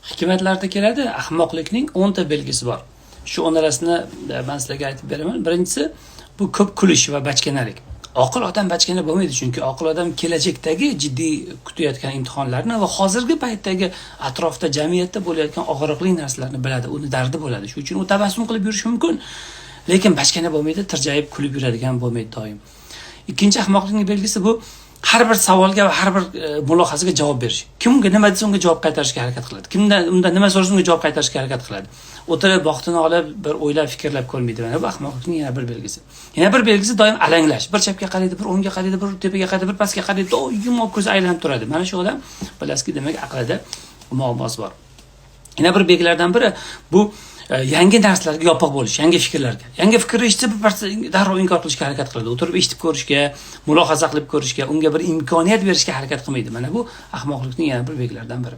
Hikmatlarda keladi, ahmoqlikning 10 ta belgisi bor. Shu 10tasini men sizlarga aytib beraman. Birinchisi bu ko'p kulish va bachkanalik. Oqil odam bachkana bo'lmaydi, chunki oqil odam kelajakdagi jiddiy kutayotgan imtihonlarni va hozirgi paytdagi atrofda jamiyatda bo'layotgan og'riqli narsalarni biladi, uni dardi bo'ladi. Shuning uchun u tabassum qilib yurishi mumkin, lekin bachkana bo'lmaydi, tirjayib kulib yuradigan bo'lmaydi doim. Ikkinchi ahmoqlikning belgisi bu har bir savolga va har bir mulohazaga javob berish. Kim unga nima desa unga javob qaytarishga harakat qiladi. Undan nima so'rasa unga javob qaytarishga harakat qiladi. O'tirib vaqtini olib bir o'ylab fikrlab ko'rmaydi. Mana bu ahmoqlikning yana bir belgisi. Yana bir belgisi doim alanglash. Bir chapga qaraydi, bir o'ngga qaraydi, bir tepaga qaraydi, bir pastga qaraydi, doim ko'zi aylanib turadi. Mana shu odam bilasizki, demak aqlida muammosi bor. Yana bir belgilardan biri bu yangi narsalarga yopiq bo'lish, yangi fikrlarga. Yangi fikrni eshitsa bir parcha darrov inkor qilishga harakat qiladi. O'tirib eshitib ko'rishga, mulohaza qilib ko'rishga, unga bir imkoniyat berishga harakat qilmaydi. Mana bu ahmoqlikning yana bir belgilaridan biri.